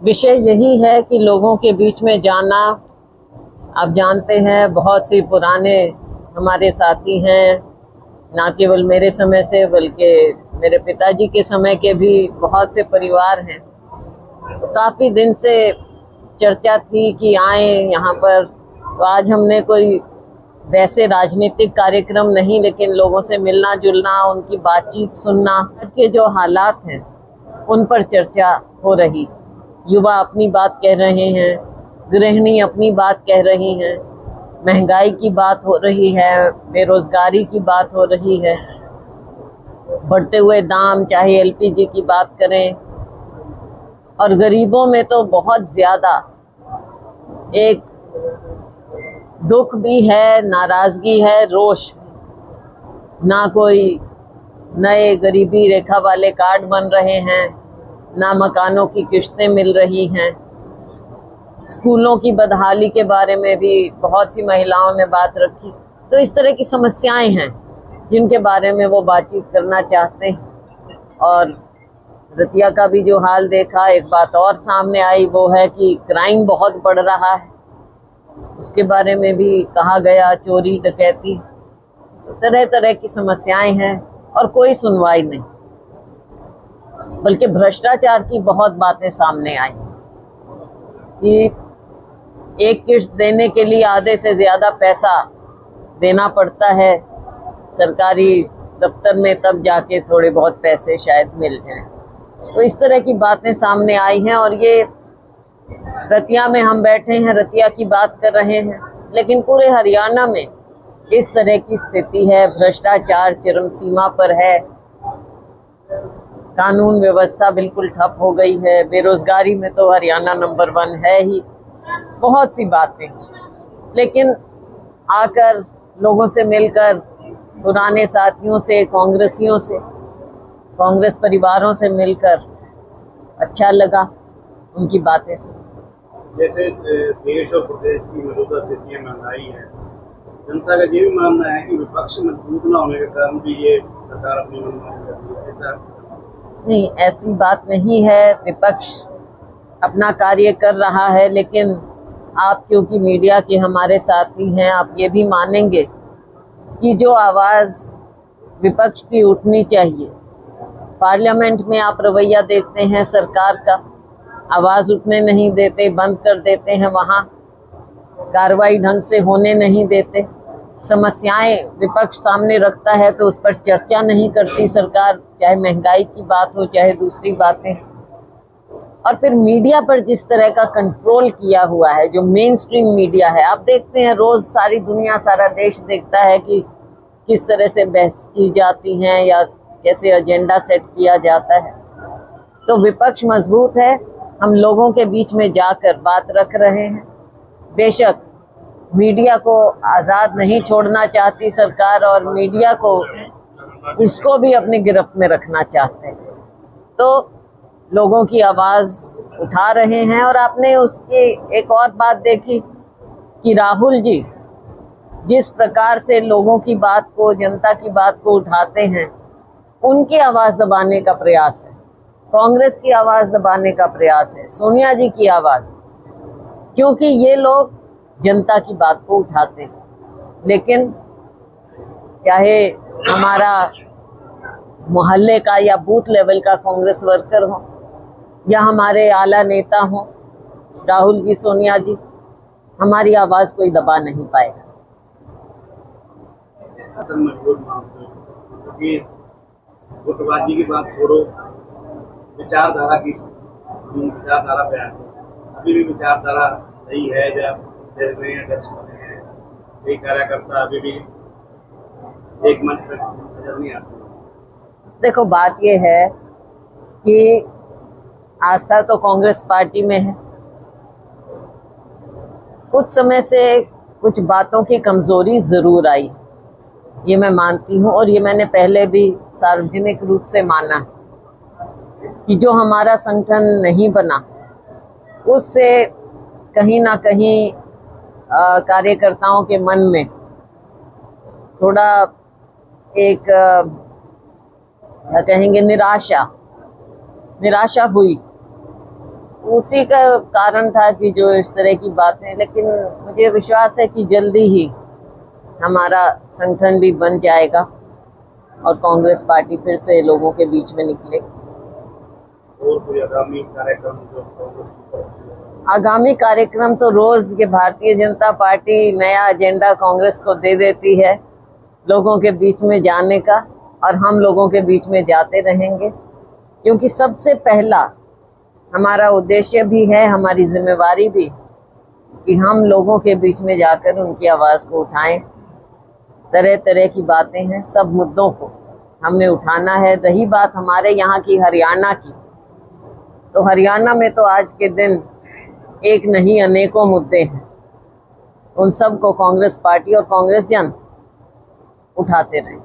विषय यही है कि लोगों के बीच में जाना। आप जानते हैं, बहुत सी पुराने हमारे साथी हैं, ना केवल मेरे समय से बल्कि मेरे पिताजी के समय के भी बहुत से परिवार हैं। तो काफ़ी दिन से चर्चा थी कि आए यहाँ पर। तो आज हमने कोई वैसे राजनीतिक कार्यक्रम नहीं, लेकिन लोगों से मिलना जुलना, उनकी बातचीत सुनना, आज के जो हालात हैं उन पर चर्चा हो रही। युवा अपनी बात कह रहे हैं, गृहिणी अपनी बात कह रही हैं, महंगाई की बात हो रही है, बेरोजगारी की बात हो रही है, बढ़ते हुए दाम, चाहे एलपीजी की बात करें, और गरीबों में तो बहुत ज़्यादा एक दुख भी है, नाराज़गी है, रोष। ना कोई नए गरीबी रेखा वाले कार्ड बन रहे हैं, ना मकानों की किश्तें मिल रही हैं। स्कूलों की बदहाली के बारे में भी बहुत सी महिलाओं ने बात रखी। तो इस तरह की समस्याएं हैं जिनके बारे में वो बातचीत करना चाहते हैं। और रतिया का भी जो हाल देखा, एक बात और सामने आई, वो है कि क्राइम बहुत बढ़ रहा है। उसके बारे में भी कहा गया, चोरी डकैती, तो तरह तरह की समस्याएं हैं और कोई सुनवाई नहीं। बल्कि भ्रष्टाचार की बहुत बातें सामने आई कि एक किश्त देने के लिए आधे से ज़्यादा पैसा देना पड़ता है सरकारी दफ्तर में, तब जाके थोड़े बहुत पैसे शायद मिल जाएं। तो इस तरह की बातें सामने आई हैं। और ये रतिया में हम बैठे हैं, रतिया की बात कर रहे हैं, लेकिन पूरे हरियाणा में इस तरह की स्थिति है। भ्रष्टाचार चरम सीमा पर है, कानून व्यवस्था बिल्कुल ठप हो गई है, बेरोजगारी में तो हरियाणा नंबर 1 है ही। बहुत सी बातें, लेकिन आकर लोगों से मिलकर, पुराने साथियों से, कांग्रेसियों से, कांग्रेस परिवारों से मिलकर अच्छा लगा उनकी बातें सुन। जैसे देश और प्रदेश की मौजूदा स्थितियां, महंगाई है, जनता का ये भी मानना है कि विपक्ष मजबूत न होने के कारण भी ये सरकार अपनी मनमानी कर रही है। ऐसा नहीं, ऐसी बात नहीं है। विपक्ष अपना कार्य कर रहा है, लेकिन आप क्योंकि मीडिया के हमारे साथी हैं, आप ये भी मानेंगे कि जो आवाज़ विपक्ष की उठनी चाहिए, पार्लियामेंट में आप रवैया देखते हैं सरकार का, आवाज़ उठने नहीं देते, बंद कर देते हैं, वहाँ कार्रवाई ढंग से होने नहीं देते। समस्याएं विपक्ष सामने रखता है तो उस पर चर्चा नहीं करती सरकार, चाहे महंगाई की बात हो, चाहे दूसरी बातें। और फिर मीडिया पर जिस तरह का कंट्रोल किया हुआ है, जो मेन स्ट्रीम मीडिया है, आप देखते हैं रोज़ सारी दुनिया, सारा देश देखता है कि किस तरह से बहस की जाती हैं या कैसे एजेंडा सेट किया जाता है। तो विपक्ष मजबूत है, हम लोगों के बीच में जाकर बात रख रहे हैं। बेशक मीडिया को आज़ाद नहीं छोड़ना चाहती सरकार, और मीडिया को उसको भी अपनी गिरफ्त में रखना चाहते हैं। तो लोगों की आवाज़ उठा रहे हैं। और आपने उसकी एक और बात देखी कि राहुल जी जिस प्रकार से लोगों की बात को, जनता की बात को उठाते हैं, उनकी आवाज़ दबाने का प्रयास है, कांग्रेस की आवाज़ दबाने का प्रयास है, सोनिया जी की आवाज़, क्योंकि ये लोग जनता की बात को उठाते हैं। लेकिन चाहे हमारा मोहल्ले का या बूथ लेवल का कांग्रेस वर्कर हो, या हमारे आला नेता हो, राहुल जी, सोनिया जी, हमारी आवाज़ कोई दबा नहीं पाएगा। मजबूत मानते हैं क्योंकि गुटबाजी की बात छोड़ो, विचारधारा की विचारधारा बयान अभी भी विचारधारा सही है। जब देख रहे हैं, कई कार्यकर्ता अभी भी एक मंच पर नजर नहीं आते। देखो, बात यह है कि आस्था तो कांग्रेस पार्टी में है। कुछ समय से कुछ बातों की कमजोरी जरूर आई, ये मैं मानती हूँ, और ये मैंने पहले भी सार्वजनिक रूप से माना कि जो हमारा संगठन नहीं बना, उससे कहीं ना कहीं कार्यकर्ताओं के मन में थोड़ा एक क्या कहेंगे, निराशा हुई। उसी का कारण था कि जो इस तरह की बातें, लेकिन मुझे विश्वास है कि जल्दी ही हमारा संगठन भी बन जाएगा और कांग्रेस पार्टी फिर से लोगों के बीच में निकले। और कोई आगामी कार्यक्रम जो कांग्रेस की तरफ से? आगामी कार्यक्रम तो रोज के भारतीय जनता पार्टी नया एजेंडा कांग्रेस को दे देती है लोगों के बीच में जाने का, और हम लोगों के बीच में जाते रहेंगे, क्योंकि सबसे पहला हमारा उद्देश्य भी है, हमारी जिम्मेवारी भी, कि हम लोगों के बीच में जाकर उनकी आवाज़ को उठाएं। तरह तरह की बातें हैं, सब मुद्दों को हमने उठाना है। रही बात हमारे यहाँ की हरियाणा की, तो हरियाणा में तो आज के दिन एक नहीं अनेकों मुद्दे हैं, उन सब को कांग्रेस पार्टी और कांग्रेस जन उठाते रहे।